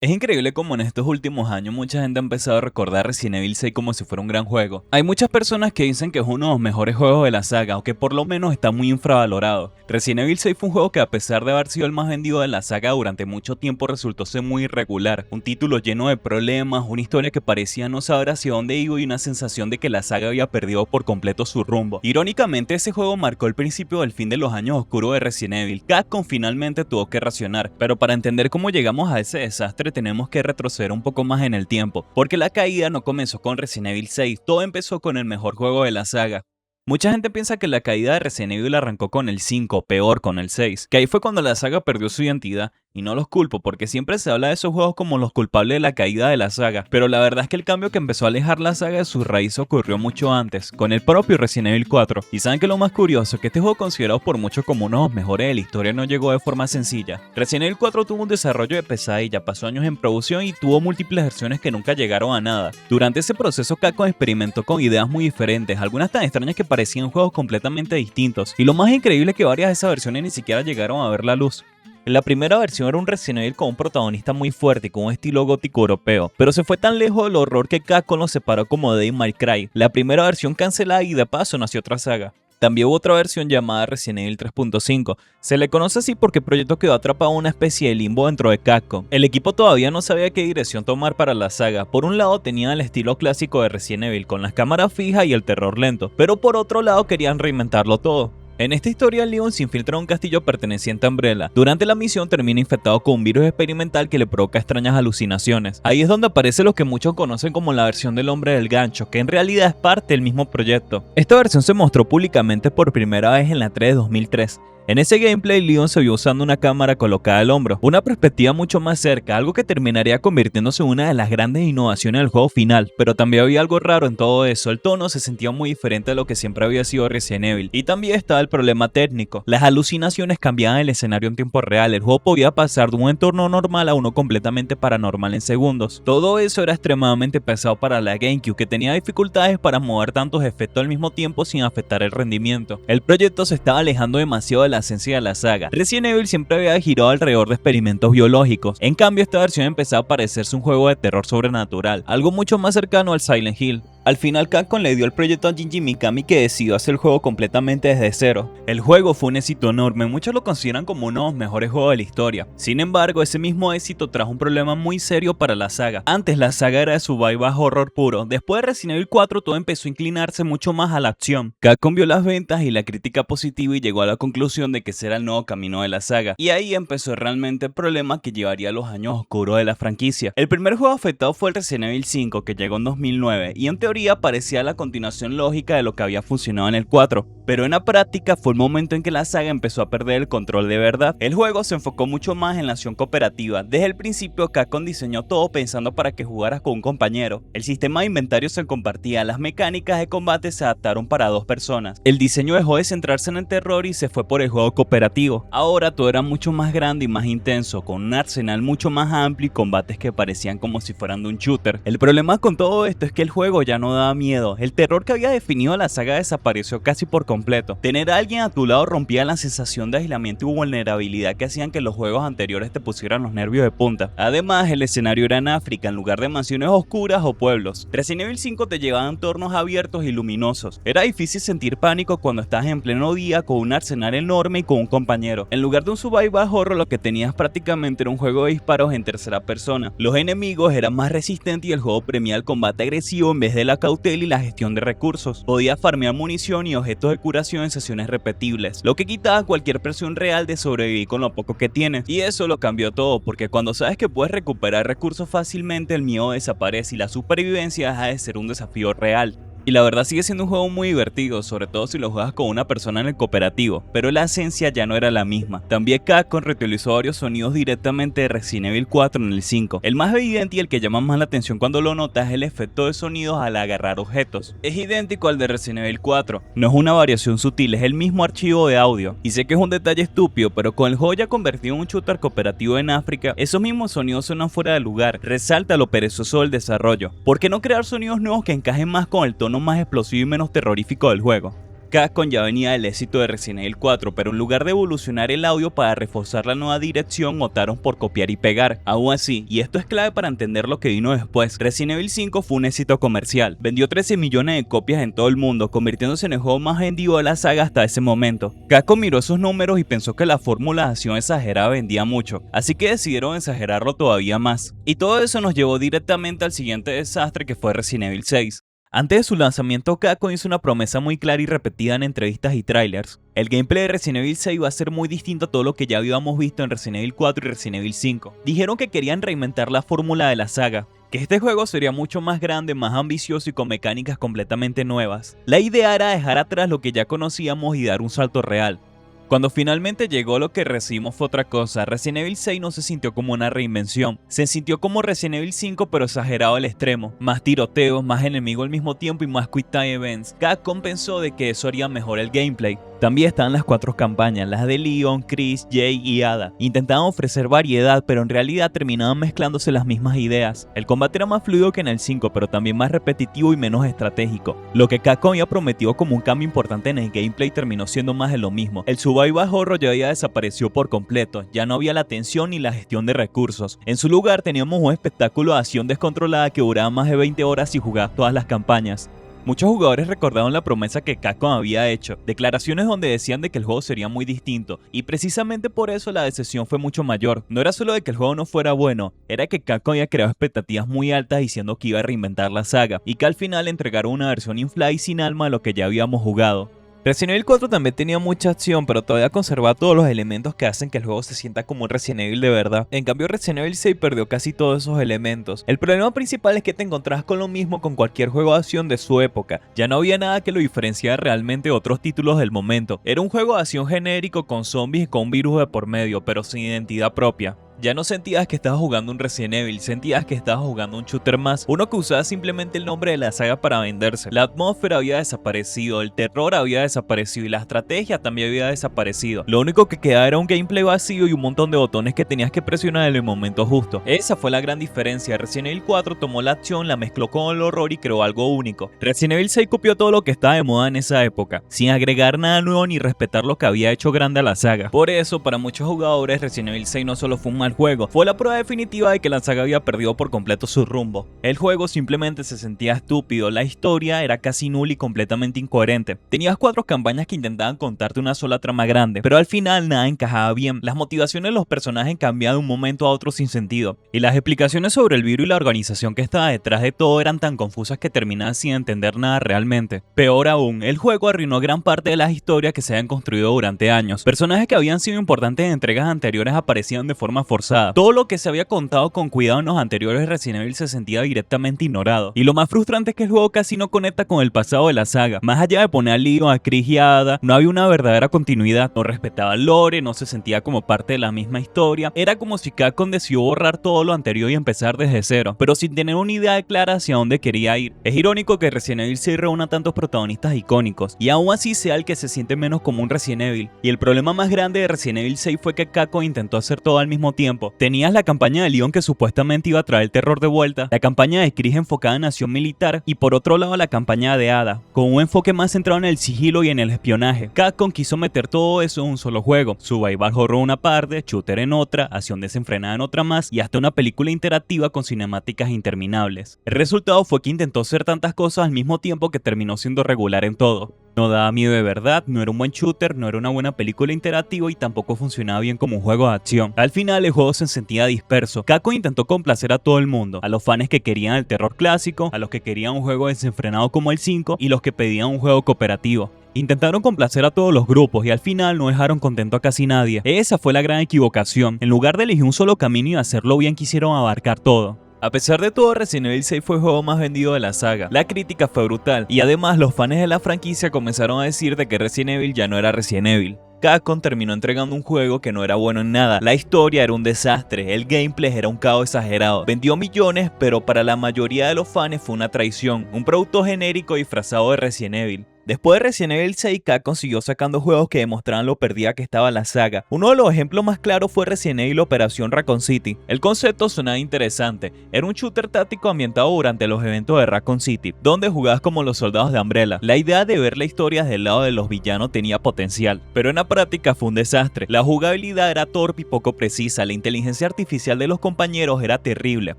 Es increíble cómo en estos últimos años mucha gente ha empezado a recordar Resident Evil 6 como si fuera un gran juego. Hay muchas personas que dicen que es uno de los mejores juegos de la saga, o que por lo menos está muy infravalorado. Resident Evil 6 fue un juego que, a pesar de haber sido el más vendido de la saga durante mucho tiempo, resultó ser muy irregular. Un título lleno de problemas, una historia que parecía no saber hacia dónde iba y una sensación de que la saga había perdido por completo su rumbo. Irónicamente, ese juego marcó el principio del fin de los años oscuros de Resident Evil. Capcom finalmente tuvo que racionar, pero para entender cómo llegamos a ese desastre tenemos que retroceder un poco más en el tiempo, porque la caída no comenzó con Resident Evil 6, todo empezó con el mejor juego de la saga. Mucha gente piensa que la caída de Resident Evil arrancó con el 5, peor con el 6, que ahí fue cuando la saga perdió su identidad, y no los culpo porque siempre se habla de esos juegos como los culpables de la caída de la saga, pero la verdad es que el cambio que empezó a alejar la saga de su raíz ocurrió mucho antes, con el propio Resident Evil 4. Y saben que lo más curioso es que este juego, considerado por muchos como uno de los mejores de la historia, no llegó de forma sencilla. Resident Evil 4 tuvo un desarrollo de pesadilla, pasó años en producción y tuvo múltiples versiones que nunca llegaron a nada. Durante ese proceso Capcom experimentó con ideas muy diferentes, algunas tan extrañas que parecían juegos completamente distintos, y lo más increíble es que varias de esas versiones ni siquiera llegaron a ver la luz. La primera versión era un Resident Evil con un protagonista muy fuerte y con un estilo gótico europeo, pero se fue tan lejos del horror que Capcom lo separó como Devil May Cry, la primera versión cancelada, y de paso nació otra saga. También hubo otra versión llamada Resident Evil 3.5. Se le conoce así porque el proyecto quedó atrapado en una especie de limbo dentro de Capcom. El equipo todavía no sabía qué dirección tomar para la saga. Por un lado tenían el estilo clásico de Resident Evil con las cámaras fijas y el terror lento, pero por otro lado querían reinventarlo todo. En esta historia, Leon se infiltra en un castillo perteneciente a Umbrella. Durante la misión termina infectado con un virus experimental que le provoca extrañas alucinaciones. Ahí es donde aparece lo que muchos conocen como la versión del hombre del gancho, que en realidad es parte del mismo proyecto. Esta versión se mostró públicamente por primera vez en la 3 de 2003. En ese gameplay, Leon se vio usando una cámara colocada al hombro, una perspectiva mucho más cerca, algo que terminaría convirtiéndose en una de las grandes innovaciones del juego final. Pero también había algo raro en todo eso, el tono se sentía muy diferente a lo que siempre había sido Resident Evil. Y también estaba el problema técnico, las alucinaciones cambiaban el escenario en tiempo real, el juego podía pasar de un entorno normal a uno completamente paranormal en segundos. Todo eso era extremadamente pesado para la GameCube, que tenía dificultades para mover tantos efectos al mismo tiempo sin afectar el rendimiento. El proyecto se estaba alejando demasiado de la esencia de la saga. Resident Evil siempre había girado alrededor de experimentos biológicos. En cambio, esta versión empezaba a parecerse un juego de terror sobrenatural, algo mucho más cercano al Silent Hill. Al final, Capcom le dio el proyecto a Shinji Mikami, que decidió hacer el juego completamente desde cero. El juego fue un éxito enorme, muchos lo consideran como uno de los mejores juegos de la historia. Sin embargo, ese mismo éxito trajo un problema muy serio para la saga. Antes la saga era de survival horror puro, después de Resident Evil 4 todo empezó a inclinarse mucho más a la acción. Capcom vio las ventas y la crítica positiva y llegó a la conclusión de que ese era el nuevo camino de la saga. Y ahí empezó realmente el problema que llevaría a los años oscuros de la franquicia. El primer juego afectado fue el Resident Evil 5, que llegó en 2009, y en teoría parecía la continuación lógica de lo que había funcionado en el 4, pero en la práctica fue el momento en que la saga empezó a perder el control de verdad. El juego se enfocó mucho más en la acción cooperativa. Desde el principio, Capcom diseñó todo pensando para que jugaras con un compañero. El sistema de inventario se compartía, las mecánicas de combate se adaptaron para dos personas. El diseño dejó de centrarse en el terror y se fue por el juego cooperativo. Ahora todo era mucho más grande y más intenso, con un arsenal mucho más amplio y combates que parecían como si fueran de un shooter. El problema con todo esto es que el juego ya no daba miedo. El terror que había definido la saga desapareció casi por completo. Tener a alguien a tu lado rompía la sensación de aislamiento y vulnerabilidad que hacían que los juegos anteriores te pusieran los nervios de punta. Además, el escenario era en África en lugar de mansiones oscuras o pueblos. Resident Evil 5 te llevaba a entornos abiertos y luminosos. Era difícil sentir pánico cuando estás en pleno día con un arsenal enorme y con un compañero. En lugar de un survival horror, lo que tenías prácticamente era un juego de disparos en tercera persona. Los enemigos eran más resistentes y el juego premia el combate agresivo en vez de la cautela y la gestión de recursos. Podías farmear munición y objetos de curación en sesiones repetibles, lo que quitaba cualquier presión real de sobrevivir con lo poco que tienes. Y eso lo cambió todo, porque cuando sabes que puedes recuperar recursos fácilmente, el miedo desaparece y la supervivencia deja de ser un desafío real. Y la verdad sigue siendo un juego muy divertido, sobre todo si lo juegas con una persona en el cooperativo, pero la esencia ya no era la misma. También Capcom reutilizó varios sonidos directamente de Resident Evil 4 en el 5. El más evidente y el que llama más la atención cuando lo notas es el efecto de sonidos al agarrar objetos. Es idéntico al de Resident Evil 4, no es una variación sutil, es el mismo archivo de audio. Y sé que es un detalle estúpido, pero con el juego ya convertido en un shooter cooperativo en África, esos mismos sonidos suenan fuera de lugar, resalta lo perezoso del desarrollo. ¿Por qué no crear sonidos nuevos que encajen más con el tono más explosivo y menos terrorífico del juego? Capcom ya venía del éxito de Resident Evil 4, pero en lugar de evolucionar el audio para reforzar la nueva dirección, optaron por copiar y pegar. Aún así, y esto es clave para entender lo que vino después, Resident Evil 5 fue un éxito comercial. Vendió 13 millones de copias en todo el mundo, convirtiéndose en el juego más vendido de la saga hasta ese momento. Capcom miró esos números y pensó que la fórmula de acción exagerada vendía mucho, así que decidieron exagerarlo todavía más. Y todo eso nos llevó directamente al siguiente desastre, que fue Resident Evil 6. Antes de su lanzamiento, Capcom hizo una promesa muy clara y repetida en entrevistas y trailers. El gameplay de Resident Evil 6 iba a ser muy distinto a todo lo que ya habíamos visto en Resident Evil 4 y Resident Evil 5. Dijeron que querían reinventar la fórmula de la saga, que este juego sería mucho más grande, más ambicioso y con mecánicas completamente nuevas. La idea era dejar atrás lo que ya conocíamos y dar un salto real. Cuando finalmente llegó, lo que recibimos fue otra cosa. Resident Evil 6 no se sintió como una reinvención, se sintió como Resident Evil 5 pero exagerado al extremo. Más tiroteos, más enemigos al mismo tiempo y más quick time events. Capcom pensó de que eso haría mejor el gameplay. También están las 4 campañas, las de Leon, Chris, Jay y Ada. Intentaban ofrecer variedad, pero en realidad terminaban mezclándose las mismas ideas. El combate era más fluido que en el 5, pero también más repetitivo y menos estratégico. Lo que Capcom había prometido como un cambio importante en el gameplay terminó siendo más de lo mismo. El survival horror ya había desaparecido por completo, ya no había la tensión ni la gestión de recursos. En su lugar teníamos un espectáculo de acción descontrolada que duraba más de 20 horas y jugaba todas las campañas. Muchos jugadores recordaron la promesa que Capcom había hecho, declaraciones donde decían de que el juego sería muy distinto, y precisamente por eso la decepción fue mucho mayor. No era solo de que el juego no fuera bueno, era que Capcom había creado expectativas muy altas diciendo que iba a reinventar la saga, y que al final entregaron una versión inflada y sin alma de lo que ya habíamos jugado. Resident Evil 4 también tenía mucha acción, pero todavía conservaba todos los elementos que hacen que el juego se sienta como un Resident Evil de verdad. En cambio, Resident Evil 6 perdió casi todos esos elementos. El problema principal es que te encontrabas con lo mismo con cualquier juego de acción de su época. Ya no había nada que lo diferenciara realmente de otros títulos del momento. Era un juego de acción genérico con zombies y con un virus de por medio, pero sin identidad propia. Ya no sentías que estabas jugando un Resident Evil, sentías que estabas jugando un shooter más, uno que usaba simplemente el nombre de la saga para venderse. La atmósfera había desaparecido, el terror había desaparecido y la estrategia también había desaparecido. Lo único que quedaba era un gameplay vacío y un montón de botones que tenías que presionar en el momento justo. Esa fue la gran diferencia. Resident Evil 4 tomó la acción, la mezcló con el horror y creó algo único. Resident Evil 6 copió todo lo que estaba de moda en esa época, sin agregar nada nuevo ni respetar lo que había hecho grande a la saga. Por eso, para muchos jugadores, Resident Evil 6 no solo fue un mal juego, fue la prueba definitiva de que la saga había perdido por completo su rumbo. El juego simplemente se sentía estúpido, la historia era casi nula y completamente incoherente. Tenías 4 campañas que intentaban contarte una sola trama grande, pero al final nada encajaba bien. Las motivaciones de los personajes cambiaban de un momento a otro sin sentido, y las explicaciones sobre el virus y la organización que estaba detrás de todo eran tan confusas que terminaban sin entender nada realmente. Peor aún, el juego arruinó gran parte de las historias que se habían construido durante años. Personajes que habían sido importantes en entregas anteriores aparecían de forma forzada. Todo lo que se había contado con cuidado en los anteriores Resident Evil se sentía directamente ignorado. Y lo más frustrante es que el juego casi no conecta con el pasado de la saga. Más allá de poner a Leon, a Chris y a Ada, no había una verdadera continuidad. No respetaba el lore, no se sentía como parte de la misma historia. Era como si Capcom decidió borrar todo lo anterior y empezar desde cero, pero sin tener una idea clara hacia dónde quería ir. Es irónico que Resident Evil 6 reúna tantos protagonistas icónicos, y aún así sea el que se siente menos como un Resident Evil. Y el problema más grande de Resident Evil 6 fue que Capcom intentó hacer todo al mismo tiempo. Tenías la campaña de Leon que supuestamente iba a traer el terror de vuelta, la campaña de Chris enfocada en acción militar y por otro lado la campaña de Ada, con un enfoque más centrado en el sigilo y en el espionaje. Capcom quiso meter todo eso en un solo juego, survival horror una parte, shooter en otra, acción desenfrenada en otra más y hasta una película interactiva con cinemáticas interminables. El resultado fue que intentó hacer tantas cosas al mismo tiempo que terminó siendo regular en todo. No daba miedo de verdad, no era un buen shooter, no era una buena película interactiva y tampoco funcionaba bien como un juego de acción. Al final el juego se sentía disperso. Capcom intentó complacer a todo el mundo, a los fans que querían el terror clásico, a los que querían un juego desenfrenado como el 5 y los que pedían un juego cooperativo. Intentaron complacer a todos los grupos y al final no dejaron contento a casi nadie. Esa fue la gran equivocación. En lugar de elegir un solo camino y hacerlo bien, quisieron abarcar todo. A pesar de todo, Resident Evil 6 fue el juego más vendido de la saga. La crítica fue brutal y además los fans de la franquicia comenzaron a decir de que Resident Evil ya no era Resident Evil. Capcom terminó entregando un juego que no era bueno en nada. La historia era un desastre, el gameplay era un caos exagerado. Vendió millones, pero para la mayoría de los fans fue una traición, un producto genérico disfrazado de Resident Evil. Después de Resident Evil 6, Capcom siguió sacando juegos que demostraban lo perdida que estaba la saga. Uno de los ejemplos más claros fue Resident Evil Operación Raccoon City. El concepto sonaba interesante, era un shooter táctico ambientado durante los eventos de Raccoon City, donde jugabas como los soldados de Umbrella. La idea de ver la historia del lado de los villanos tenía potencial, pero en la práctica fue un desastre. La jugabilidad era torpe y poco precisa, la inteligencia artificial de los compañeros era terrible,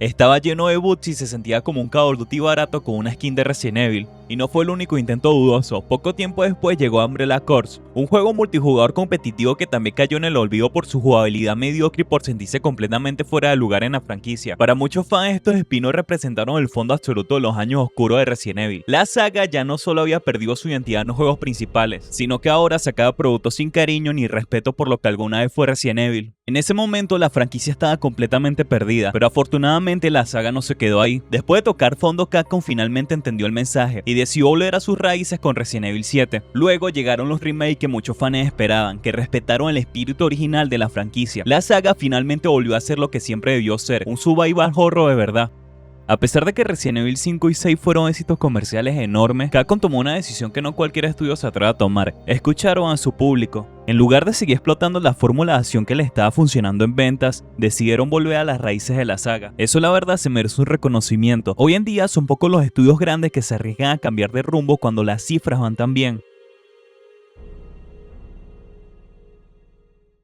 estaba lleno de bugs y se sentía como un Call of Duty barato con una skin de Resident Evil. Y no fue el único intento dudoso. Poco tiempo después llegó Umbrella Corps, un juego multijugador competitivo que también cayó en el olvido por su jugabilidad mediocre y por sentirse completamente fuera de lugar en la franquicia. Para muchos fans, estos espinos representaron el fondo absoluto de los años oscuros de Resident Evil. La saga ya no solo había perdido su identidad en los juegos principales, sino que ahora sacaba productos sin cariño ni respeto por lo que alguna vez fue Resident Evil. En ese momento la franquicia estaba completamente perdida, pero afortunadamente la saga no se quedó ahí. Después de tocar fondo, Capcom finalmente entendió el mensaje y decidió volver a sus raíces con Resident Evil 7. Luego llegaron los remakes que muchos fans esperaban, que respetaron el espíritu original de la franquicia. La saga finalmente volvió a ser lo que siempre debió ser, un survival horror de verdad. A pesar de que Resident Evil 5 y 6 fueron éxitos comerciales enormes, Capcom tomó una decisión que no cualquier estudio se atreve a tomar. Escucharon a su público. En lugar de seguir explotando la fórmula de acción que les estaba funcionando en ventas, decidieron volver a las raíces de la saga. Eso la verdad se merece un reconocimiento. Hoy en día son pocos los estudios grandes que se arriesgan a cambiar de rumbo cuando las cifras van tan bien.